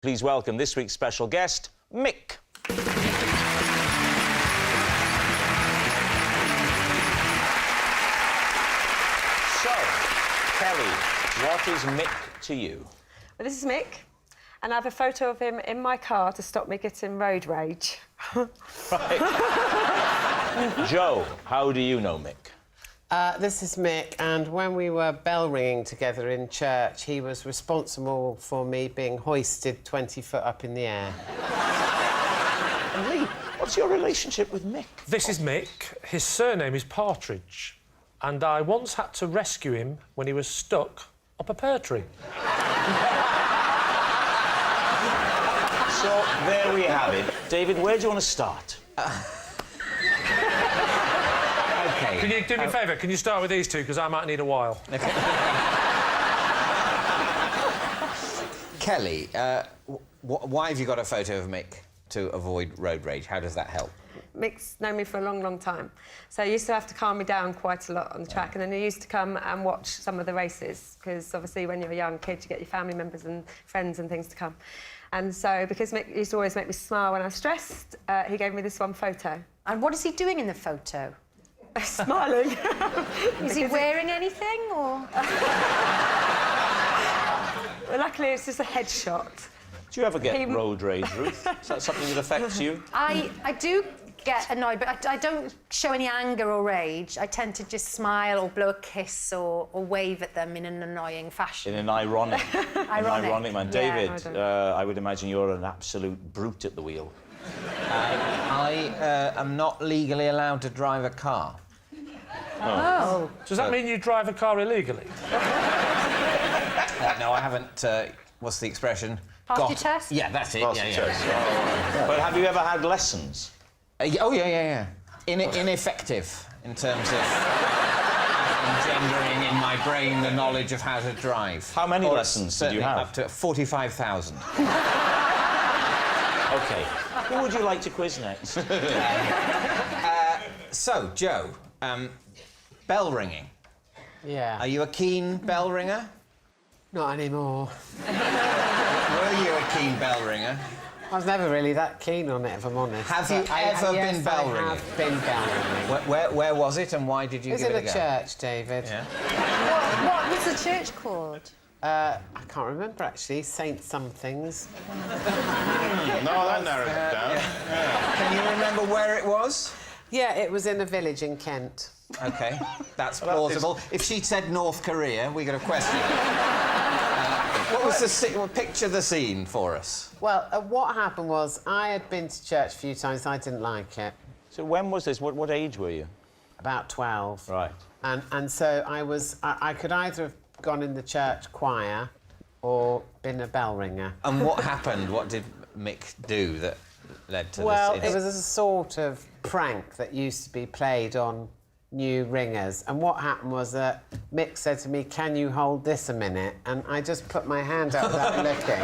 Please welcome this week's special guest, Mick. So, Kelly, what is Mick to you? Well, this is Mick, and I have a photo of him in my car to stop me getting road rage. Right. Joe, how do you know Mick? This is Mick, and when we were bell ringing together in church, he was responsible for me being hoisted 20 foot up in the air. And Lee, what's your relationship with Mick? This is Mick. His surname is Partridge, and I once had to rescue him when he was stuck up a pear tree. So, there we have it. David, where do you want to start? Okay. Can you do me a favour? Can you start with these two, because I might need a while. Okay. Kelly, why have you got a photo of Mick to avoid road rage? How does that help? Mick's known me for a long, long time. So he used to have to calm me down quite a lot on the track, and then he used to come and watch some of the races, because obviously when you're a young kid, you get your family members and friends and things to come. And so, because Mick used to always make me smile when I was stressed, he gave me this one photo. And what is he doing in the photo? Smiling. Is he wearing anything, or...? Well, luckily, it's just a headshot. Do you ever get road rage, Ruth? Is that something that affects you? I do get annoyed, but I don't show any anger or rage. I tend to just smile or blow a kiss or wave at them in an annoying fashion. In an ironic... ironic man. Yeah, David, I would imagine you're an absolute brute at the wheel. I am not legally allowed to drive a car. Oh. Does that mean you drive a car illegally? No, I haven't... what's the expression? Passed your test? Yeah, that's it. Test. Oh, but have you ever had lessons? Oh, yeah. Ineffective in terms of engendering in my brain the knowledge of how to drive. How many lessons did you have? Up to 45,000. OK. Who would you like to quiz next? So, Joe, bell ringing. Yeah. Are you a keen bell ringer? Not anymore. Were you a keen bell ringer? I was never really that keen on it, if I'm honest. Have you ever been bell ringing? I have been bell ringing. Where was it, and why did you give it a go? It was in a church, David. Yeah. What was the church called? I can't remember, actually. Saint Somethings. No, that narrows it down. Yeah. Can you remember where it was? Yeah, it was in a village in Kent. OK, that's plausible. If she'd said North Korea, we could have questioned it. What was the scene? Picture the scene for us. Well, what happened was I had been to church a few times. I didn't like it. So when was this? What age were you? About 12. Right. And so I could either have gone in the church choir or been a bell ringer. And what happened? What did Mick do that led to Well, this? it was a sort of prank that used to be played on new ringers. And what happened was that Mick said to me, "Can you hold this a minute?" And I just put my hand out without looking,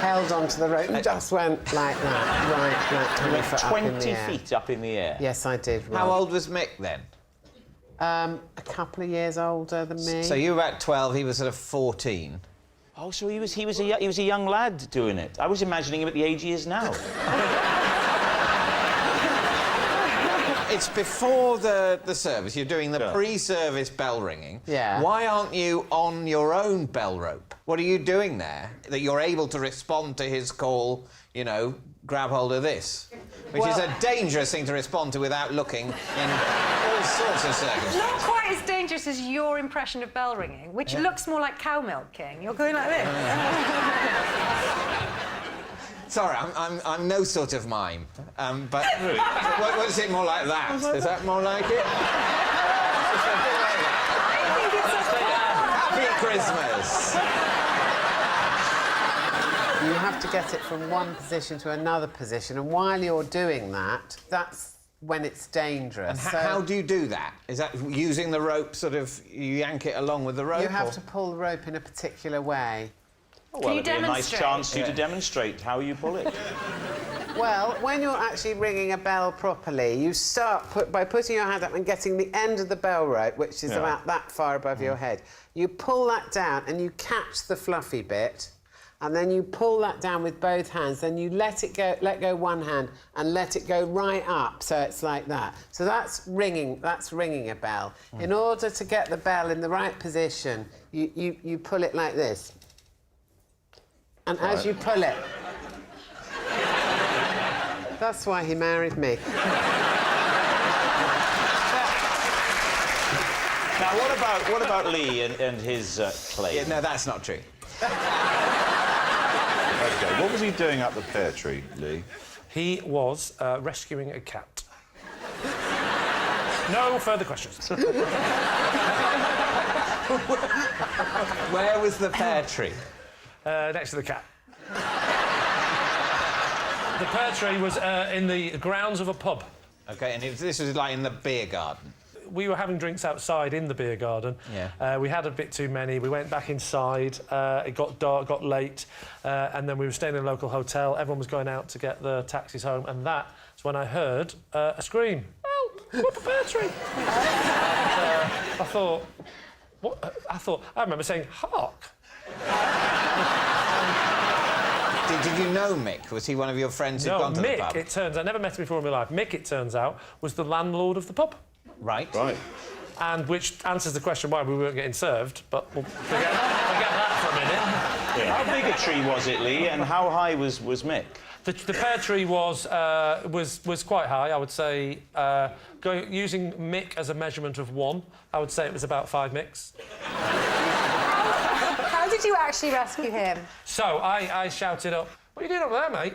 held onto the rope and just went like that, right, like 20 foot up in the 20 air. feet up in the air? Yes, I did. How old was Mick then? A couple of years older than me. So you were about 12, he was sort of 14. Oh, so he was a young lad doing it. I was imagining him at the age he is now. It's before the service. You're doing the pre-service bell ringing. Yeah. Why aren't you on your own bell rope? What are you doing there that you're able to respond to his call, you know, grab hold of this? Which is a dangerous thing to respond to without looking in all sorts of circumstances. Not quite as dangerous as your impression of bell ringing, which looks more like cow milking. You're going like this. Sorry, I'm no sort of mime. But what is it more like that? Is that more like it? I think it's Happy Christmas! You have to get it from one position to another position, and while you're doing that, that's when it's dangerous. And how do you do that? Is that using the rope, sort of, you yank it along with the rope? You have to pull the rope in a particular way. Oh, well, you it'd be a nice demonstrate? chance for you to demonstrate how you pull it. Well, when you're actually ringing a bell properly, you start by putting your hand up and getting the end of the bell rope, which is about that far above your head. You pull that down and you catch the fluffy bit, and then you pull that down with both hands, then you let go one hand and let it go right up, so it's like that. So that's ringing a bell. In order to get the bell in the right position, you pull it like this. And as you pull it... That's why he married me. Now, what about Lee and his claim? Yeah, no, that's not true. OK, what was he doing up the pear tree, Lee? He was rescuing a cat. No further questions. Where was the pear tree? Next to the cat. The pear tree was in the grounds of a pub. OK, and this was like in the beer garden. We were having drinks outside in the beer garden. Yeah. We had a bit too many. We went back inside. It got dark, got late, and then we were staying in a local hotel. Everyone was going out to get the taxis home, and that's when I heard a scream. Help! Whoop a pear tree! And, I thought, what? I remember saying, hark. Did you know Mick? Was he one of your friends who'd No, gone to the pub? Mick, it turns I never met him before in my life. Mick, it turns out, was the landlord of the pub. Right. Right. And which answers the question why we weren't getting served, but we'll forget that for a minute. Yeah. How big a tree was it, Lee, and how high was Mick? The pear tree was quite high, I would say. Using Mick as a measurement of 1, I would say it was about 5 Micks. How did you actually rescue him? So I shouted up, "What are you doing up there, mate?"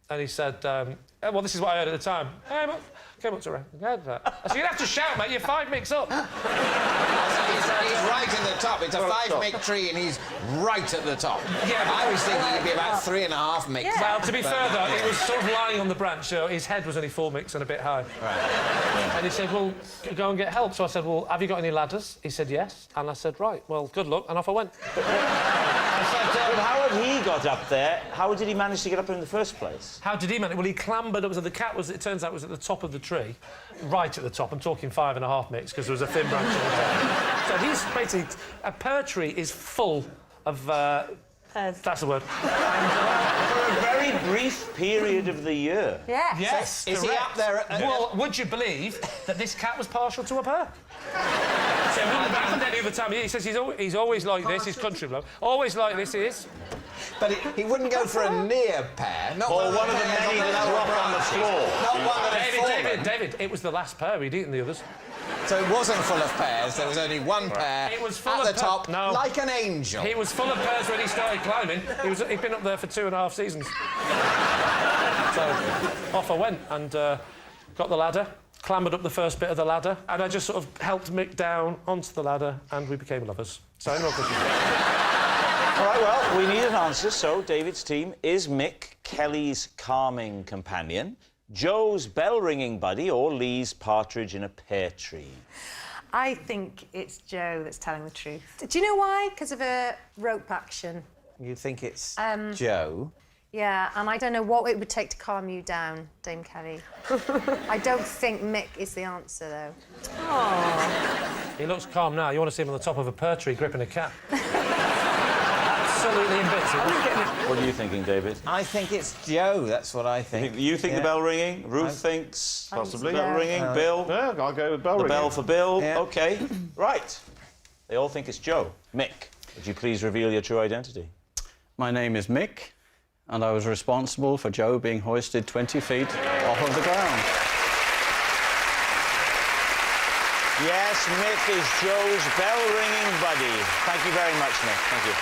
And he said, well, this is what I heard at the time. Hey, mate. Came up to her. I said, "You'd have to shout, mate. You're 5 Micks up." He's right at the top. It's a 5 Mick tree, and he's right at the top. Yeah, I was thinking he'd be about 3.5 Micks. Yeah. Well, to be fair, though, he was sort of lying on the branch, so his head was only 4 Micks and a bit high. Right. And he said, "Well, go and get help." So I said, "Well, have you got any ladders?" He said, "Yes." And I said, "Right, well, good luck." And off I went. But how had he got up there? How did he manage to get up in the first place? How did he manage? Well, he clambered up. So the cat was, it turns out, was at the top of the tree, right at the top. I'm talking 5.5 Micks because there was a thin branch at the top. So he's basically... A pear tree is full of... Pears. That's the word. For a very brief period of the year. Yes. Yes, Is he up there at... Well, would you believe that this cat was partial to a pear? So it wouldn't have happened any other time. He says he's always like this, his country bloke. Always like this, he is. But he wouldn't go for a near pear. Not Or one one of the pears many on that lower drop on the branches. floor. Not one that had fallen. David, it was the last pear. We'd eaten the others. So it wasn't full of pears. There was only one pear It was full at of the pear- top, No. like an angel. He was full of pears when he started climbing. He'd been up there for 2.5 seasons. So off I went and got the ladder, clambered up the first bit of the ladder, and I just sort of helped Mick down onto the ladder, and we became lovers. So no questions. All right, well, we need an answer. So David's team, is Mick Kelly's calming companion, Joe's bell-ringing buddy, or Lee's partridge in a pear tree? I think it's Joe that's telling the truth. Do you know why? Because of a rope action. You think it's Joe? Yeah, and I don't know what it would take to calm you down, Dame Kelly. I don't think Mick is the answer, though. He looks calm now. You want to see him on the top of a pear tree gripping a cat. Absolutely invincible. What are you thinking, David? I think it's Joe. That's what I think. You think Yeah. the bell ringing? Ruth thinks Possibly. bell ringing. Bill? Yeah, I'll go with bell The ringing. bell for Bill. Yeah. OK. Right. They all think it's Joe. Mick, would you please reveal your true identity? My name is Mick, and I was responsible for Joe being hoisted 20 feet off of the ground. Yes, Mick is Joe's bell-ringing buddy. Thank you very much, Mick. Thank you.